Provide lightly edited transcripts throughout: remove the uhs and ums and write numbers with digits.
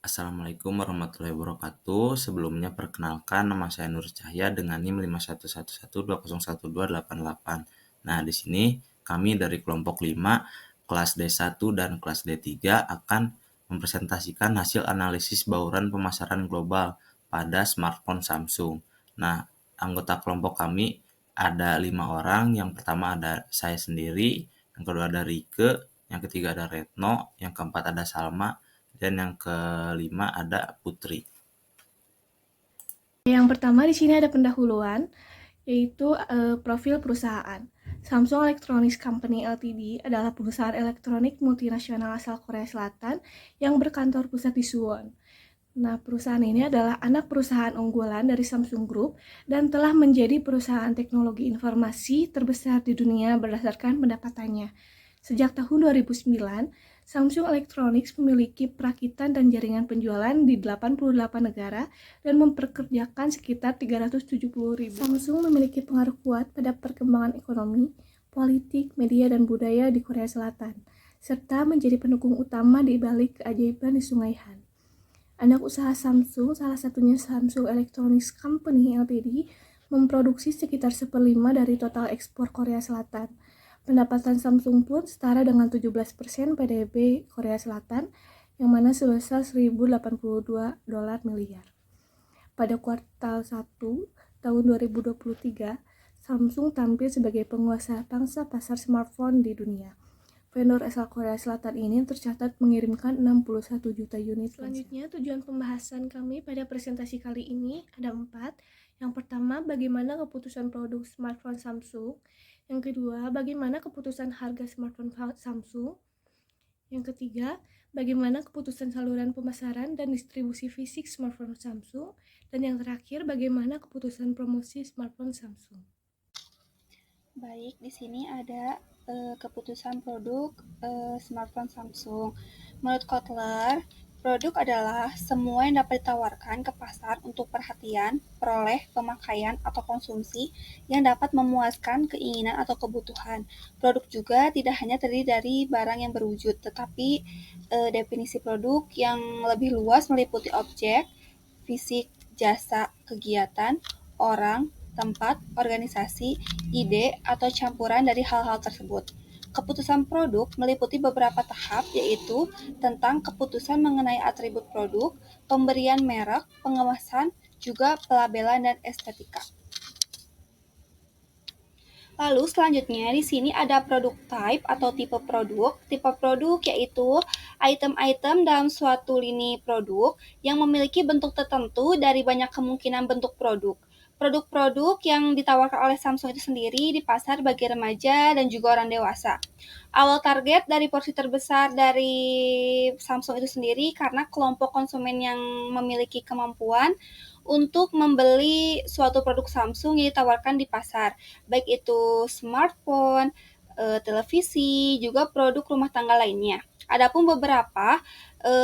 Assalamualaikum warahmatullahi wabarakatuh. Sebelumnya perkenalkan nama saya Nur Cahya dengan NIM 5111201288. Nah, di sini kami dari kelompok 5, kelas D1 dan kelas D3 akan mempresentasikan hasil analisis bauran pemasaran global pada smartphone Samsung. Nah, anggota kelompok kami ada 5 orang. Yang pertama ada saya sendiri, yang kedua ada Rike, yang ketiga ada Retno, yang keempat ada Salma, dan yang kelima ada Putri. Yang pertama di sini ada pendahuluan, yaitu profil perusahaan. Samsung Electronics Company Ltd adalah perusahaan elektronik multinasional asal Korea Selatan yang berkantor pusat di Suwon. Nah, perusahaan ini adalah anak perusahaan unggulan dari Samsung Group dan telah menjadi perusahaan teknologi informasi terbesar di dunia berdasarkan pendapatannya. Sejak tahun 2009, Samsung Electronics memiliki perakitan dan jaringan penjualan di 88 negara dan mempekerjakan sekitar 370.000. Samsung memiliki pengaruh kuat pada perkembangan ekonomi, politik, media, dan budaya di Korea Selatan, serta menjadi pendukung utama di balik keajaiban di Sungai Han. Anak usaha Samsung, salah satunya Samsung Electronics Company Ltd, memproduksi sekitar 1/5 dari total ekspor Korea Selatan. Pendapatan Samsung pun setara dengan 17% PDB Korea Selatan, yang mana sebesar 1.082 dolar miliar. Pada kuartal 1 tahun 2023, Samsung tampil sebagai penguasa pangsa pasar smartphone di dunia. Vendor asal Korea Selatan ini tercatat mengirimkan 61 juta unit. Selanjutnya, tujuan pembahasan kami pada presentasi kali ini ada 4. Yang pertama, bagaimana keputusan produk smartphone Samsung. Yang kedua, bagaimana keputusan harga smartphone Samsung. Yang ketiga, bagaimana keputusan saluran pemasaran dan distribusi fisik smartphone Samsung. Dan yang terakhir, bagaimana keputusan promosi smartphone Samsung. Baik, di sini ada keputusan produk smartphone Samsung. Menurut Kotler, produk adalah semua yang dapat ditawarkan ke pasar untuk perhatian, peroleh, pemakaian, atau konsumsi yang dapat memuaskan keinginan atau kebutuhan. Produk juga tidak hanya terdiri dari barang yang berwujud, tetapi definisi produk yang lebih luas meliputi objek, fisik, jasa, kegiatan, orang, tempat, organisasi, ide, atau campuran dari hal-hal tersebut. Keputusan produk meliputi beberapa tahap, yaitu tentang keputusan mengenai atribut produk, pemberian merek, pengemasan, juga pelabelan dan estetika. Lalu selanjutnya di sini ada produk type atau tipe produk. Tipe produk yaitu item-item dalam suatu lini produk yang memiliki bentuk tertentu dari banyak kemungkinan bentuk produk. Produk-produk yang ditawarkan oleh Samsung itu sendiri di pasar bagi remaja dan juga orang dewasa. Awal target dari porsi terbesar dari Samsung itu sendiri karena kelompok konsumen yang memiliki kemampuan untuk membeli suatu produk Samsung yang ditawarkan di pasar, baik itu smartphone, televisi, juga produk rumah tangga lainnya. Adapun beberapa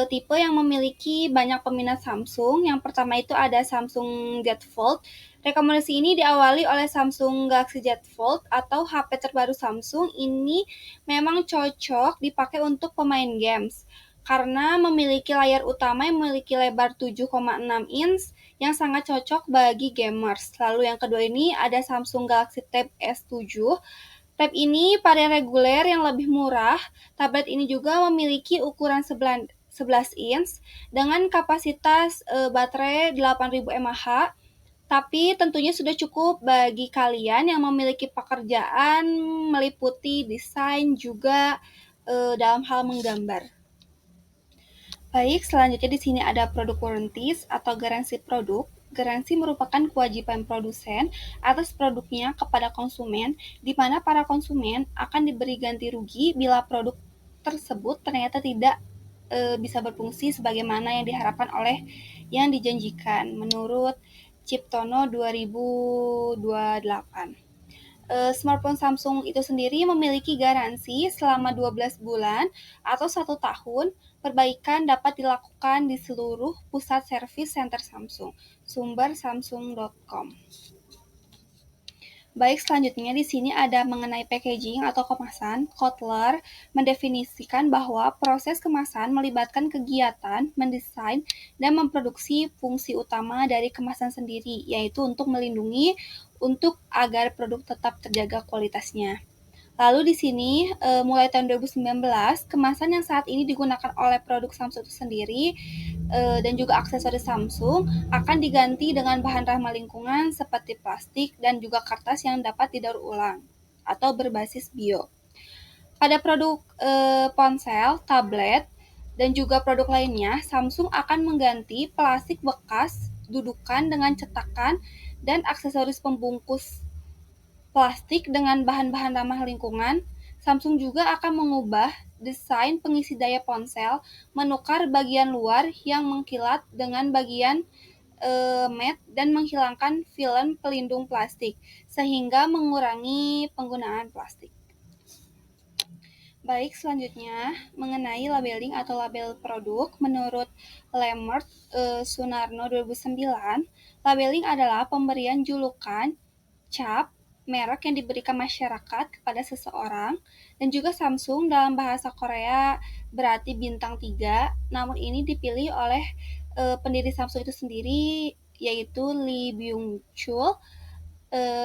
tipe yang memiliki banyak peminat Samsung, yang pertama itu ada Samsung Z Fold. Rekomendasi ini diawali oleh Samsung Galaxy Z Fold atau HP terbaru Samsung. Ini memang cocok dipakai untuk pemain games karena memiliki layar utama yang memiliki lebar 7,6 inch yang sangat cocok bagi gamers. Lalu yang kedua ini ada Samsung Galaxy Tab S7. Tab ini varian reguler yang lebih murah. Tablet ini juga memiliki ukuran 11 inch dengan kapasitas baterai 8000 mAh. Tapi tentunya sudah cukup bagi kalian yang memiliki pekerjaan meliputi desain juga dalam hal menggambar. Baik, selanjutnya di sini ada produk warranties atau garansi produk. Garansi merupakan kewajiban produsen atas produknya kepada konsumen, di mana para konsumen akan diberi ganti rugi bila produk tersebut ternyata tidak bisa berfungsi sebagaimana yang diharapkan oleh yang dijanjikan menurut Ciptono 2028. Smartphone Samsung itu sendiri memiliki garansi selama 12 bulan atau 1 tahun. Perbaikan dapat dilakukan di seluruh pusat servis center Samsung. Sumber samsung.com. Baik, selanjutnya di sini ada mengenai packaging atau kemasan. Kotler mendefinisikan bahwa proses kemasan melibatkan kegiatan, mendesain, dan memproduksi fungsi utama dari kemasan sendiri, yaitu untuk melindungi agar produk tetap terjaga kualitasnya. Lalu di sini mulai tahun 2019 kemasan yang saat ini digunakan oleh produk Samsung itu sendiri dan juga aksesoris Samsung akan diganti dengan bahan ramah lingkungan seperti plastik dan juga kertas yang dapat didaur ulang atau berbasis bio. Pada produk ponsel, tablet, dan juga produk lainnya, Samsung akan mengganti plastik bekas dudukan dengan cetakan dan aksesoris pembungkus plastik dengan bahan-bahan ramah lingkungan. Samsung juga akan mengubah desain pengisi daya ponsel, menukar bagian luar yang mengkilat dengan bagian matte dan menghilangkan film pelindung plastik, sehingga mengurangi penggunaan plastik. Baik, selanjutnya mengenai labeling atau label produk, menurut Lambert Sunarno 2009, labeling adalah pemberian julukan, cap, merek yang diberikan masyarakat kepada seseorang, dan juga Samsung dalam bahasa Korea berarti bintang 3, namun ini dipilih oleh pendiri Samsung itu sendiri, yaitu Lee Byung-chul,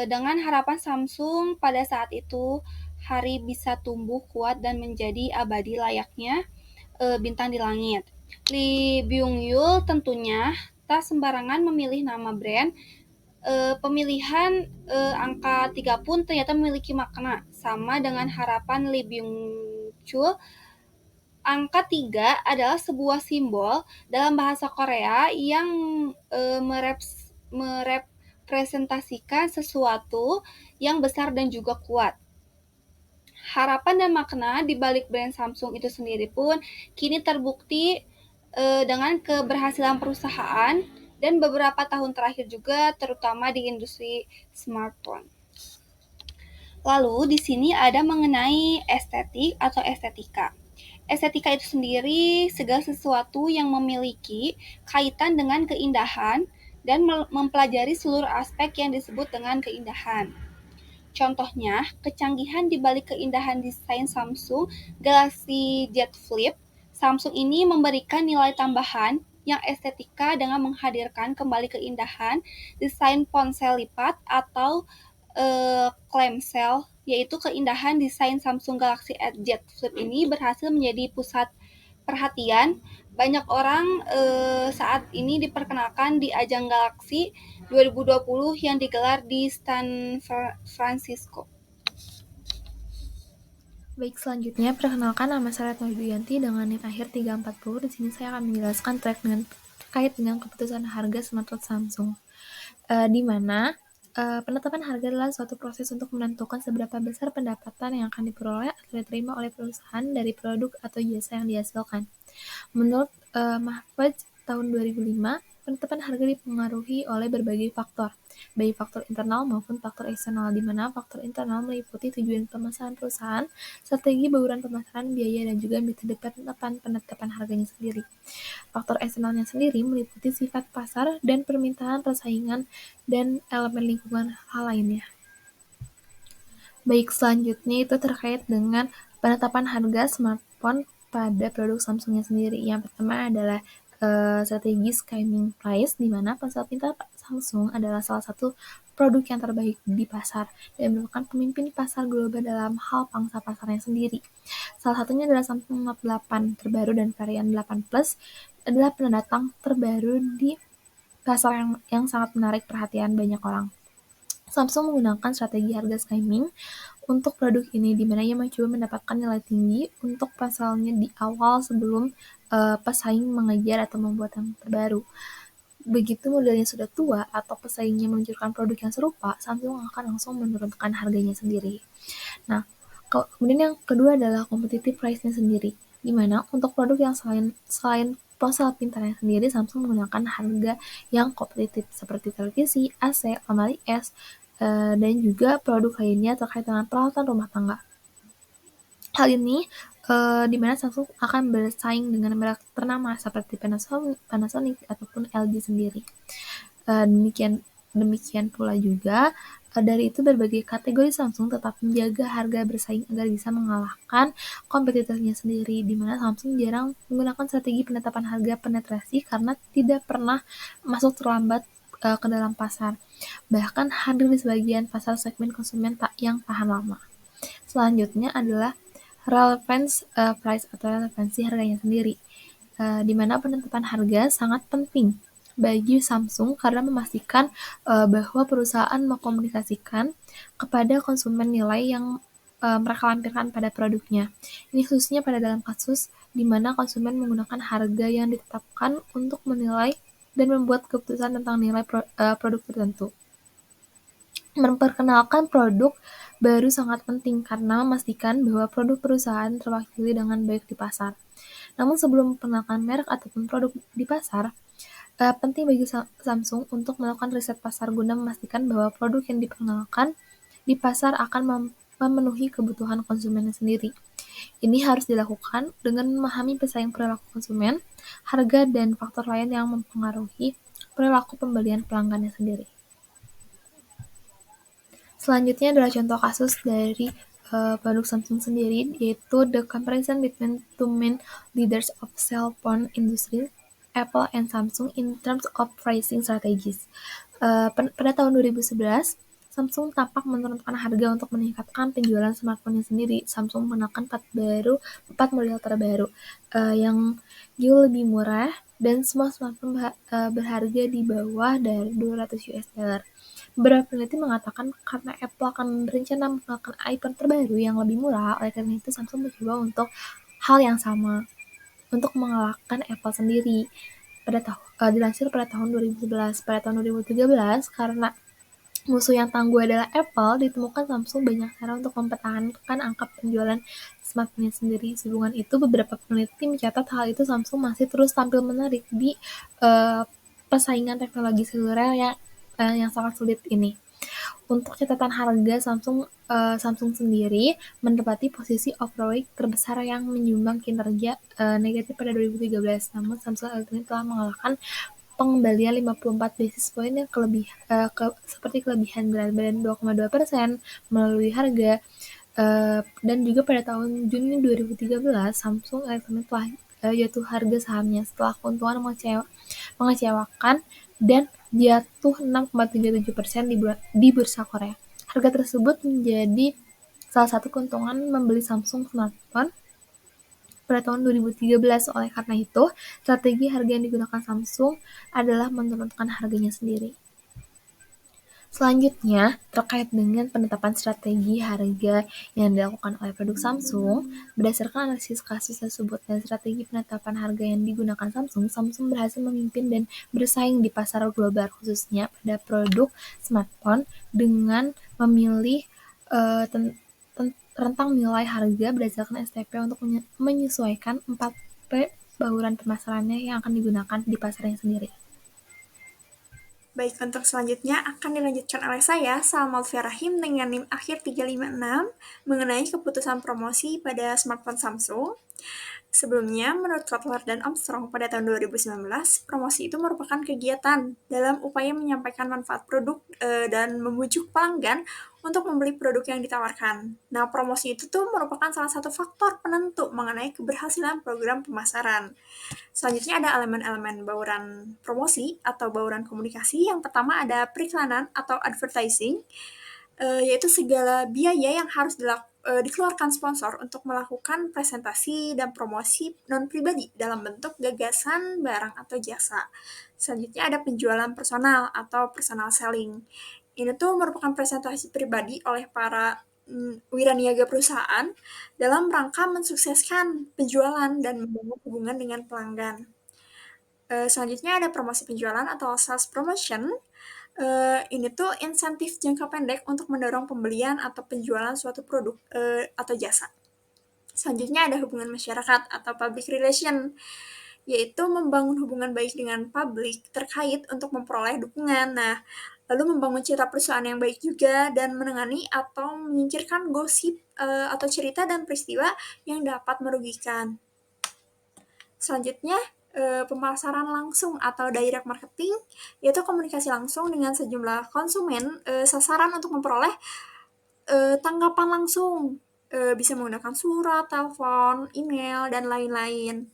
dengan harapan Samsung pada saat itu hari bisa tumbuh kuat dan menjadi abadi layaknya bintang di langit. Lee Byung-yul tentunya tak sembarangan memilih nama brand. Pemilihan angka 3 pun ternyata memiliki makna sama dengan harapan Lee Byung-chul. Angka 3 adalah sebuah simbol dalam bahasa Korea yang merepresentasikan sesuatu yang besar dan juga kuat. Harapan dan makna di balik brand Samsung itu sendiri pun kini terbukti dengan keberhasilan perusahaan dan beberapa tahun terakhir juga terutama di industri smartphone. Lalu di sini ada mengenai estetik atau estetika. Estetika itu sendiri segala sesuatu yang memiliki kaitan dengan keindahan dan mempelajari seluruh aspek yang disebut dengan keindahan. Contohnya, kecanggihan di balik keindahan desain Samsung Galaxy Z Flip. Samsung ini memberikan nilai tambahan yang estetika dengan menghadirkan kembali keindahan desain ponsel lipat atau clamshell, yaitu keindahan desain Samsung Galaxy Z Flip ini berhasil menjadi pusat perhatian banyak orang saat ini diperkenalkan di ajang Galaxy 2020 yang digelar di San Francisco. Baik, selanjutnya perkenalkan nama saya Retno Widianti dengan NIM akhir 340. Di sini saya akan menjelaskan terkait dengan keputusan harga smartphone Samsung. Di mana penetapan harga adalah suatu proses untuk menentukan seberapa besar pendapatan yang akan diperoleh atau diterima oleh perusahaan dari produk atau jasa yang dihasilkan. Menurut Mahfudz tahun 2005, penetapan harga dipengaruhi oleh berbagai faktor, baik faktor internal maupun faktor eksternal, di mana faktor internal meliputi tujuan pemasaran perusahaan, strategi bauran pemasaran, biaya, dan juga metode penetapan harganya sendiri. Faktor eksternalnya sendiri meliputi sifat pasar dan permintaan, persaingan, dan elemen lingkungan hal lainnya. Baik, selanjutnya itu terkait dengan penetapan harga smartphone pada produk Samsungnya sendiri. Yang pertama adalah strategi skimming price, di mana ponsel pintar Samsung adalah salah satu produk yang terbaik di pasar dan merupakan pemimpin pasar global dalam hal pangsa pasarnya sendiri. Salah satunya adalah Samsung Note 8 terbaru dan varian 8 Plus adalah pendatang terbaru di pasar yang sangat menarik perhatian banyak orang. Samsung menggunakan strategi harga skimming untuk produk ini, di mana ia mencoba mendapatkan nilai tinggi untuk ponselnya di awal sebelum pesaing mengejar atau membuat yang terbaru. Begitu modelnya sudah tua atau pesaingnya meluncurkan produk yang serupa, Samsung akan langsung menurunkan harganya sendiri. Nah, kemudian yang kedua adalah competitive price-nya sendiri, di mana untuk produk yang selain ponsel pintarnya sendiri, Samsung menggunakan harga yang kompetitif seperti televisi, AC, lemari es, dan juga produk lainnya terkait dengan peralatan rumah tangga. Hal ini di mana Samsung akan bersaing dengan merek ternama seperti Panasonic ataupun LG sendiri. Demikian Demikian pula juga dari itu berbagai kategori Samsung tetap menjaga harga bersaing agar bisa mengalahkan kompetitornya sendiri, di mana Samsung jarang menggunakan strategi penetapan harga penetrasi karena tidak pernah masuk terlambat ke dalam pasar, bahkan hadir di sebagian pasar segmen konsumen yang tahan lama. Selanjutnya adalah relevance price atau relevansi harganya sendiri, di mana penetapan harga sangat penting bagi Samsung karena memastikan bahwa perusahaan mengkomunikasikan kepada konsumen nilai yang mereka lampirkan pada produknya. Ini khususnya pada dalam kasus di mana konsumen menggunakan harga yang ditetapkan untuk menilai dan membuat keputusan tentang nilai produk tertentu. Memperkenalkan produk baru sangat penting karena memastikan bahwa produk perusahaan terwakili dengan baik di pasar. Namun sebelum memperkenalkan merek ataupun produk di pasar, penting bagi Samsung untuk melakukan riset pasar guna memastikan bahwa produk yang diperkenalkan di pasar akan memenuhi kebutuhan konsumennya sendiri. Ini harus dilakukan dengan memahami pesaing perilaku konsumen, harga, dan faktor lain yang mempengaruhi perilaku pembelian pelanggannya sendiri. Selanjutnya adalah contoh kasus dari produk Samsung sendiri, yaitu the comparison between two main leaders of cell phone industry, Apple and Samsung in terms of pricing strategies. Pada tahun 2011, Samsung tampak menurunkan harga untuk meningkatkan penjualan smartphone-nya sendiri. Samsung menggunakan 4 model terbaru yang jauh lebih murah dan semua smartphone berharga di bawah dari $200. Beberapa peneliti mengatakan karena Apple akan berencana mengeluarkan iPhone terbaru yang lebih murah, oleh karena itu Samsung mencoba untuk hal yang sama untuk mengalahkan Apple sendiri. Dilansir pada tahun 2011. Pada tahun 2013, karena musuh yang tangguh adalah Apple, ditemukan Samsung banyak cara untuk mempertahankan angka penjualan smartphone sendiri. Sehubungan itu, beberapa peneliti mencatat hal itu Samsung masih terus tampil menarik di persaingan teknologi seluler yang sangat sulit ini. Untuk catatan harga, Samsung sendiri menempati posisi overweight terbesar yang menyumbang kinerja negatif pada 2013. Namun Samsung Electronics telah mengalahkan pengembalian 54 basis point yang seperti kelebihan berat badan 2,2% melalui harga, dan juga pada tahun Juni 2013 Samsung Electronics telah jatuh harga sahamnya setelah keuntungan mengecewakan dan jatuh 6,77% di bursa Korea. Harga tersebut menjadi salah satu keuntungan membeli Samsung smartphone pada tahun 2013. Oleh karena itu, strategi harga yang digunakan Samsung adalah menurunkan harganya sendiri. Selanjutnya, terkait dengan penetapan strategi harga yang dilakukan oleh produk Samsung, berdasarkan analisis kasus tersebut dan strategi penetapan harga yang digunakan Samsung berhasil memimpin dan bersaing di pasar global, khususnya pada produk smartphone dengan memilih rentang nilai harga berdasarkan STP untuk menyesuaikan 4P bauran pemasarannya yang akan digunakan di pasarnya sendiri. Baik, untuk selanjutnya akan dilanjutkan oleh saya, Salma Rahim dengan NIM akhir 356 mengenai keputusan promosi pada smartphone Samsung. Sebelumnya, menurut Kotler dan Armstrong pada tahun 2019, promosi itu merupakan kegiatan dalam upaya menyampaikan manfaat produk dan membujuk pelanggan untuk membeli produk yang ditawarkan. Nah, promosi itu tuh merupakan salah satu faktor penentu mengenai keberhasilan program pemasaran. Selanjutnya ada elemen-elemen bauran promosi atau bauran komunikasi. Yang pertama ada periklanan atau advertising, yaitu segala biaya yang harus dikeluarkan sponsor untuk melakukan presentasi dan promosi non-pribadi dalam bentuk gagasan, barang, atau jasa. Selanjutnya ada penjualan personal atau personal selling. Ini tuh merupakan presentasi pribadi oleh para wiraniaga perusahaan dalam rangka mensukseskan penjualan dan membangun hubungan dengan pelanggan. Selanjutnya ada promosi penjualan atau sales promotion. Ini tuh insentif jangka pendek untuk mendorong pembelian atau penjualan suatu produk atau jasa. Selanjutnya ada hubungan masyarakat atau public relation, yaitu membangun hubungan baik dengan publik terkait untuk memperoleh dukungan. Nah, lalu membangun citra perusahaan yang baik juga dan menangani atau menyingkirkan gosip atau cerita dan peristiwa yang dapat merugikan. Selanjutnya, Pemasaran langsung atau direct marketing, yaitu komunikasi langsung dengan sejumlah konsumen, sasaran untuk memperoleh tanggapan langsung, bisa menggunakan surat, telepon, email, dan lain-lain.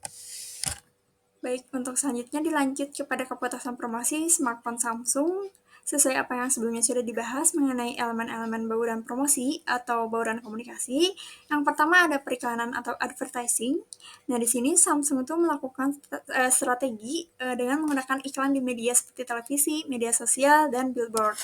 Baik, untuk selanjutnya dilanjut kepada keputusan promosi smartphone Samsung. Sesuai apa yang sebelumnya sudah dibahas mengenai elemen-elemen bauran promosi atau bauran komunikasi. Yang pertama ada periklanan atau advertising. Nah, di sini Samsung itu melakukan strategi dengan menggunakan iklan di media seperti televisi, media sosial, dan billboard.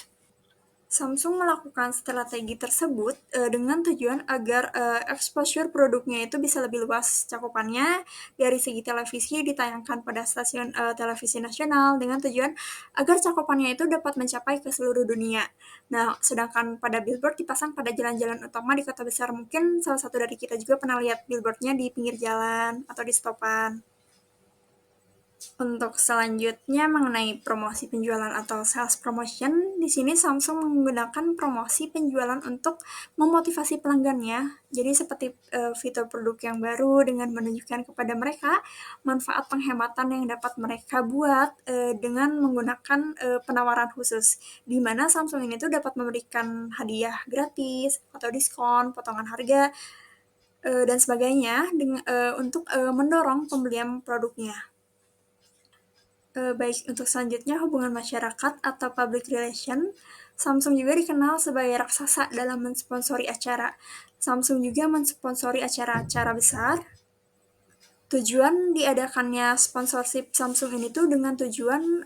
Samsung melakukan strategi tersebut dengan tujuan agar exposure produknya itu bisa lebih luas cakupannya. Dari segi televisi ditayangkan pada stasiun televisi nasional dengan tujuan agar cakupannya itu dapat mencapai ke seluruh dunia. Nah, sedangkan pada billboard dipasang pada jalan-jalan utama di kota besar. Mungkin salah satu dari kita juga pernah lihat billboardnya di pinggir jalan atau di stopan. Untuk selanjutnya mengenai promosi penjualan atau sales promotion, di sini Samsung menggunakan promosi penjualan untuk memotivasi pelanggannya. Jadi seperti fitur produk yang baru dengan menunjukkan kepada mereka manfaat penghematan yang dapat mereka buat dengan menggunakan penawaran khusus. Di mana Samsung ini tuh dapat memberikan hadiah gratis atau diskon, potongan harga dan sebagainya untuk mendorong pembelian produknya. Baik, untuk selanjutnya hubungan masyarakat atau public relation, Samsung juga dikenal sebagai raksasa dalam mensponsori acara. Samsung juga mensponsori acara-acara besar. Tujuan diadakannya sponsorship Samsung ini tuh dengan tujuan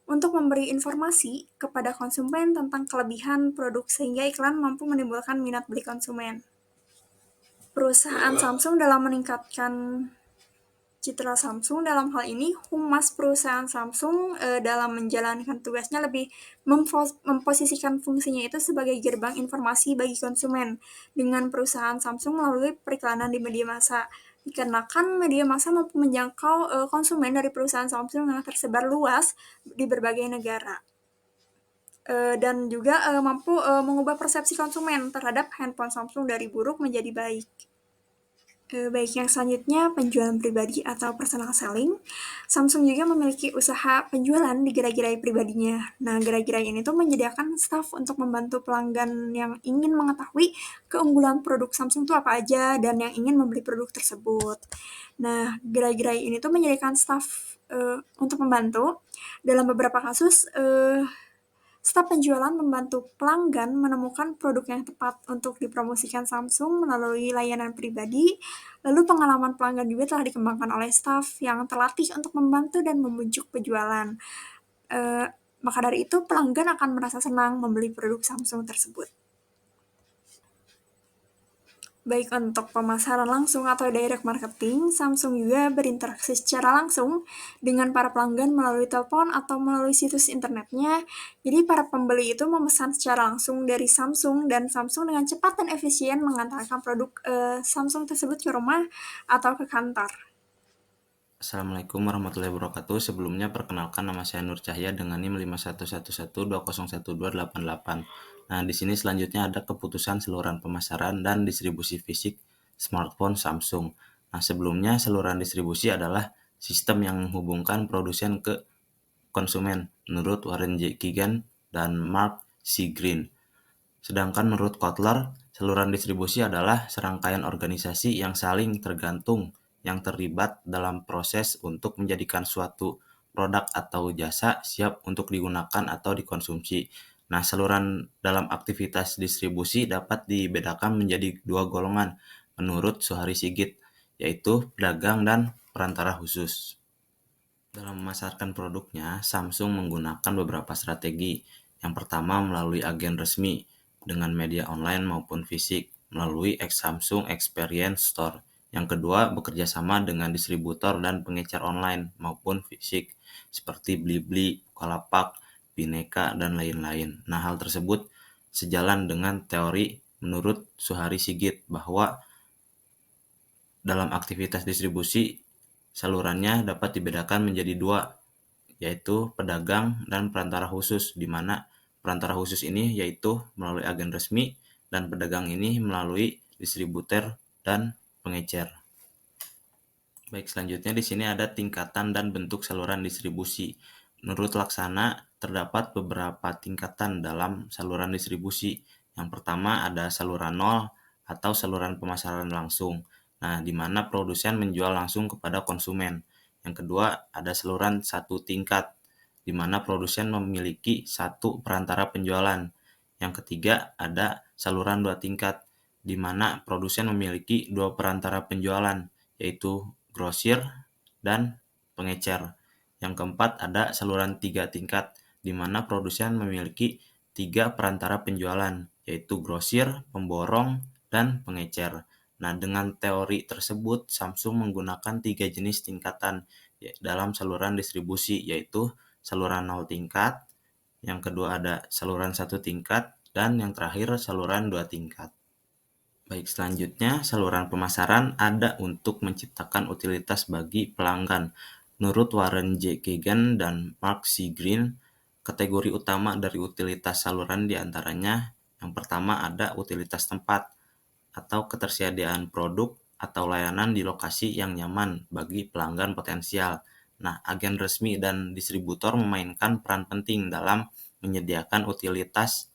untuk memberi informasi kepada konsumen tentang kelebihan produk sehingga iklan mampu menimbulkan minat beli konsumen. Perusahaan Samsung dalam meningkatkan citra Samsung dalam hal ini, humas perusahaan Samsung dalam menjalankan tugasnya lebih memposisikan fungsinya itu sebagai gerbang informasi bagi konsumen dengan perusahaan Samsung melalui periklanan di media massa. Dikarenakan media massa mampu menjangkau konsumen dari perusahaan Samsung yang tersebar luas di berbagai negara. Dan juga mampu mengubah persepsi konsumen terhadap handphone Samsung dari buruk menjadi baik. Baik, yang selanjutnya penjualan pribadi atau personal selling. Samsung juga memiliki usaha penjualan di gerai-gerai pribadinya. Nah, gerai-gerai ini tuh menyediakan staf untuk membantu pelanggan yang ingin mengetahui keunggulan produk Samsung itu apa aja dan yang ingin membeli produk tersebut. Nah, gerai-gerai ini tuh menyediakan staf untuk membantu. Dalam beberapa kasus, staf penjualan membantu pelanggan menemukan produk yang tepat untuk dipromosikan Samsung melalui layanan pribadi. Lalu pengalaman pelanggan juga telah dikembangkan oleh staf yang terlatih untuk membantu dan membujuk penjualan. Maka dari itu pelanggan akan merasa senang membeli produk Samsung tersebut. Baik untuk pemasaran langsung atau direct marketing, Samsung juga berinteraksi secara langsung dengan para pelanggan melalui telepon atau melalui situs internetnya. Jadi para pembeli itu memesan secara langsung dari Samsung dan Samsung dengan cepat dan efisien mengantarkan produk Samsung tersebut ke rumah atau ke kantor. Assalamualaikum warahmatullahi wabarakatuh. Sebelumnya perkenalkan nama saya Nur Cahya dengan NIM 5111201288. Nah, di sini selanjutnya ada keputusan saluran pemasaran dan distribusi fisik smartphone Samsung. Nah, sebelumnya saluran distribusi adalah sistem yang menghubungkan produsen ke konsumen menurut Warren J. Keegan dan Mark C. Green. Sedangkan menurut Kotler, saluran distribusi adalah serangkaian organisasi yang saling tergantung yang terlibat dalam proses untuk menjadikan suatu produk atau jasa siap untuk digunakan atau dikonsumsi. Nah, saluran dalam aktivitas distribusi dapat dibedakan menjadi dua golongan menurut Suhari Sigit, yaitu pedagang dan perantara khusus. Dalam memasarkan produknya, Samsung menggunakan beberapa strategi. Yang pertama melalui agen resmi dengan media online maupun fisik melalui Samsung Experience Store. Yang kedua bekerja sama dengan distributor dan pengecer online maupun fisik seperti Blibli, Bukalapak, Bineka, dan lain-lain. Nah, hal tersebut sejalan dengan teori menurut Suhari Sigit bahwa dalam aktivitas distribusi salurannya dapat dibedakan menjadi dua, yaitu pedagang dan perantara khusus, di mana perantara khusus ini yaitu melalui agen resmi dan pedagang ini melalui distributor dan pengecer. Baik, selanjutnya di sini ada tingkatan dan bentuk saluran distribusi. Menurut Laksana, terdapat beberapa tingkatan dalam saluran distribusi. Yang pertama ada saluran nol atau saluran pemasaran langsung. Nah, di mana produsen menjual langsung kepada konsumen. Yang kedua ada saluran satu tingkat, di mana produsen memiliki satu perantara penjualan. Yang ketiga ada saluran dua tingkat, di mana produsen memiliki dua perantara penjualan, yaitu grosir dan pengecer. Yang keempat ada saluran tiga tingkat, di mana produsen memiliki tiga perantara penjualan, yaitu grosir, pemborong, dan pengecer. Nah, dengan teori tersebut, Samsung menggunakan tiga jenis tingkatan dalam saluran distribusi, yaitu saluran 0 tingkat, yang kedua ada saluran 1 tingkat, dan yang terakhir saluran 2 tingkat. Baik, selanjutnya saluran pemasaran ada untuk menciptakan utilitas bagi pelanggan. Menurut Warren J. Kagan dan Mark C. Green, kategori utama dari utilitas saluran diantaranya yang pertama ada utilitas tempat atau ketersediaan produk atau layanan di lokasi yang nyaman bagi pelanggan potensial. Nah, agen resmi dan distributor memainkan peran penting dalam menyediakan utilitas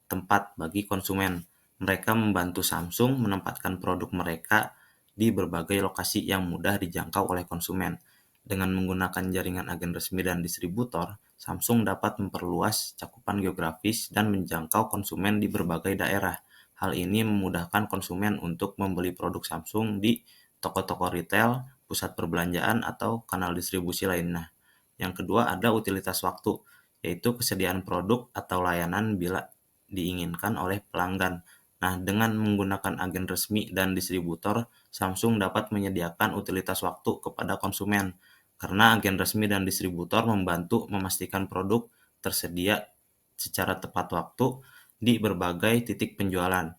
tempat bagi konsumen. Mereka membantu Samsung menempatkan produk mereka di berbagai lokasi yang mudah dijangkau oleh konsumen. Dengan menggunakan jaringan agen resmi dan distributor, Samsung dapat memperluas cakupan geografis dan menjangkau konsumen di berbagai daerah. Hal ini memudahkan konsumen untuk membeli produk Samsung di toko-toko retail, pusat perbelanjaan, atau kanal distribusi lainnya. Yang kedua ada utilitas waktu, yaitu kesediaan produk atau layanan bila diinginkan oleh pelanggan. Nah, dengan menggunakan agen resmi dan distributor, Samsung dapat menyediakan utilitas waktu kepada konsumen, karena agen resmi dan distributor membantu memastikan produk tersedia secara tepat waktu di berbagai titik penjualan.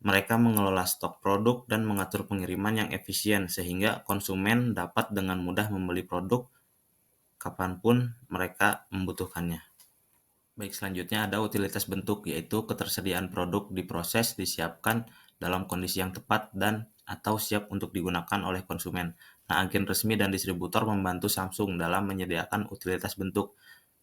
Mereka mengelola stok produk dan mengatur pengiriman yang efisien, sehingga konsumen dapat dengan mudah membeli produk kapanpun mereka membutuhkannya. Baik, selanjutnya ada utilitas bentuk, yaitu ketersediaan produk diproses, disiapkan dalam kondisi yang tepat dan atau siap untuk digunakan oleh konsumen. Nah, agen resmi dan distributor membantu Samsung dalam menyediakan utilitas bentuk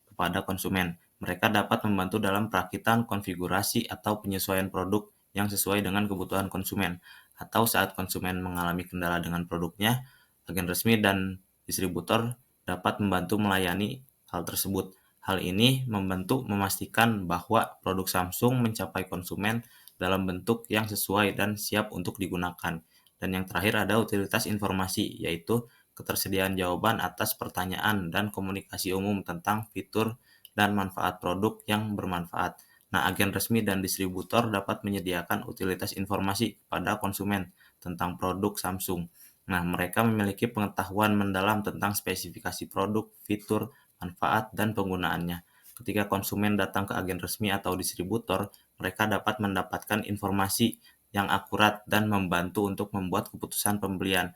kepada konsumen. Mereka dapat membantu dalam perakitan, konfigurasi, atau penyesuaian produk yang sesuai dengan kebutuhan konsumen. Atau saat konsumen mengalami kendala dengan produknya, agen resmi dan distributor dapat membantu melayani hal tersebut. Hal ini membantu memastikan bahwa produk Samsung mencapai konsumen dalam bentuk yang sesuai dan siap untuk digunakan. Dan yang terakhir ada utilitas informasi, yaitu ketersediaan jawaban atas pertanyaan dan komunikasi umum tentang fitur dan manfaat produk yang bermanfaat. Nah, agen resmi dan distributor dapat menyediakan utilitas informasi kepada konsumen tentang produk Samsung. Nah, mereka memiliki pengetahuan mendalam tentang spesifikasi produk, fitur, manfaat, dan penggunaannya. Ketika konsumen datang ke agen resmi atau distributor, mereka dapat mendapatkan informasi yang akurat dan membantu untuk membuat keputusan pembelian.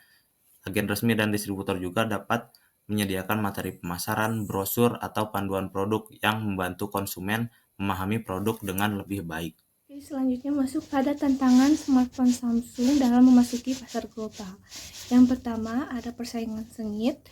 Agen resmi dan distributor juga dapat menyediakan materi pemasaran, brosur, atau panduan produk yang membantu konsumen memahami produk dengan lebih baik. Oke, selanjutnya masuk pada tantangan smartphone Samsung dalam memasuki pasar global. Yang pertama ada persaingan sengit,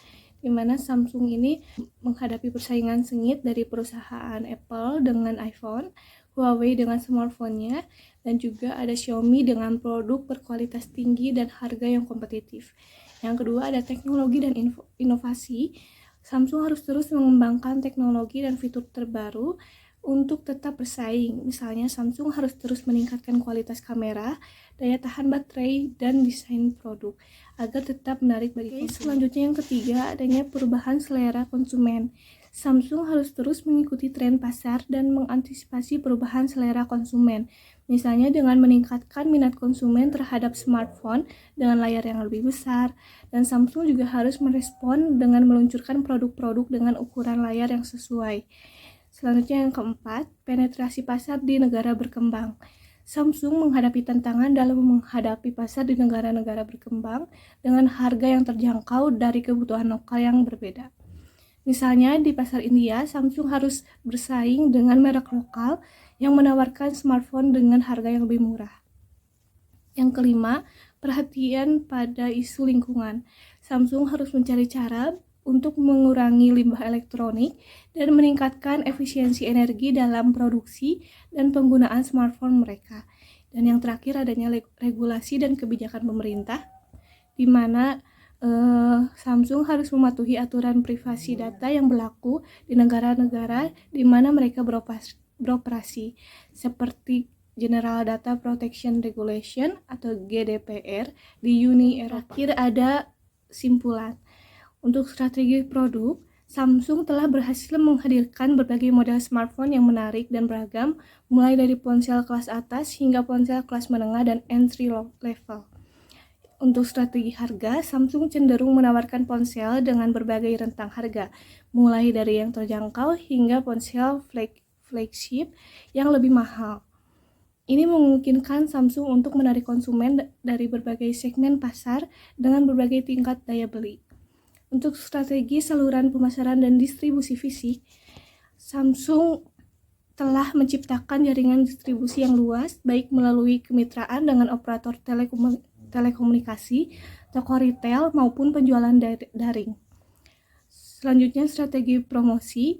di mana Samsung ini menghadapi persaingan sengit dari perusahaan Apple dengan iPhone, Huawei dengan smartphone-nya, dan juga ada Xiaomi dengan produk berkualitas tinggi dan harga yang kompetitif. Yang kedua ada teknologi dan inovasi. Samsung harus terus mengembangkan teknologi dan fitur terbaru untuk tetap bersaing. Misalnya Samsung harus terus meningkatkan kualitas kamera, daya tahan baterai, dan desain produk agar tetap menarik bagi konsumen. Selanjutnya yang ketiga adanya perubahan selera konsumen. Samsung harus terus mengikuti tren pasar dan mengantisipasi perubahan selera konsumen. Misalnya dengan meningkatkan minat konsumen terhadap smartphone dengan layar yang lebih besar, dan Samsung juga harus merespon dengan meluncurkan produk-produk dengan ukuran layar yang sesuai. Selanjutnya yang keempat, penetrasi pasar di negara berkembang. Samsung menghadapi tantangan dalam menghadapi pasar di negara-negara berkembang dengan harga yang terjangkau dari kebutuhan lokal yang berbeda. Misalnya di pasar India, Samsung harus bersaing dengan merek lokal yang menawarkan smartphone dengan harga yang lebih murah. Yang kelima, perhatian pada isu lingkungan. Samsung harus mencari cara untuk mengurangi limbah elektronik dan meningkatkan efisiensi energi dalam produksi dan penggunaan smartphone mereka. Dan yang terakhir adanya regulasi dan kebijakan pemerintah, di mana Samsung harus mematuhi aturan privasi data yang berlaku di negara-negara di mana mereka beroperasi, seperti General Data Protection Regulation atau GDPR di Uni Eropa. Terakhir ada simpulan. Untuk strategi produk, Samsung telah berhasil menghadirkan berbagai model smartphone yang menarik dan beragam, mulai dari ponsel kelas atas hingga ponsel kelas menengah dan entry level. Untuk strategi harga, Samsung cenderung menawarkan ponsel dengan berbagai rentang harga, mulai dari yang terjangkau hingga ponsel flagship yang lebih mahal. Ini memungkinkan Samsung untuk menarik konsumen dari berbagai segmen pasar dengan berbagai tingkat daya beli. Untuk strategi saluran pemasaran dan distribusi fisik, Samsung telah menciptakan jaringan distribusi yang luas, baik melalui kemitraan dengan operator telekomunikasi, toko retail, maupun penjualan daring. Selanjutnya, strategi promosi.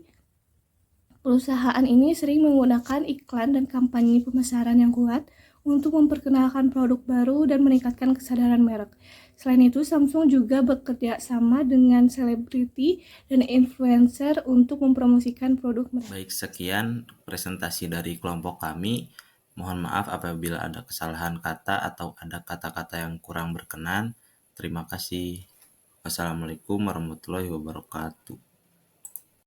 Perusahaan ini sering menggunakan iklan dan kampanye pemasaran yang kuat untuk memperkenalkan produk baru dan meningkatkan kesadaran merek. Selain itu, Samsung juga bekerja sama dengan selebriti dan influencer untuk mempromosikan produk mereka. Baik, sekian presentasi dari kelompok kami. Mohon maaf apabila ada kesalahan kata atau ada kata-kata yang kurang berkenan. Terima kasih. Wassalamualaikum warahmatullahi wabarakatuh.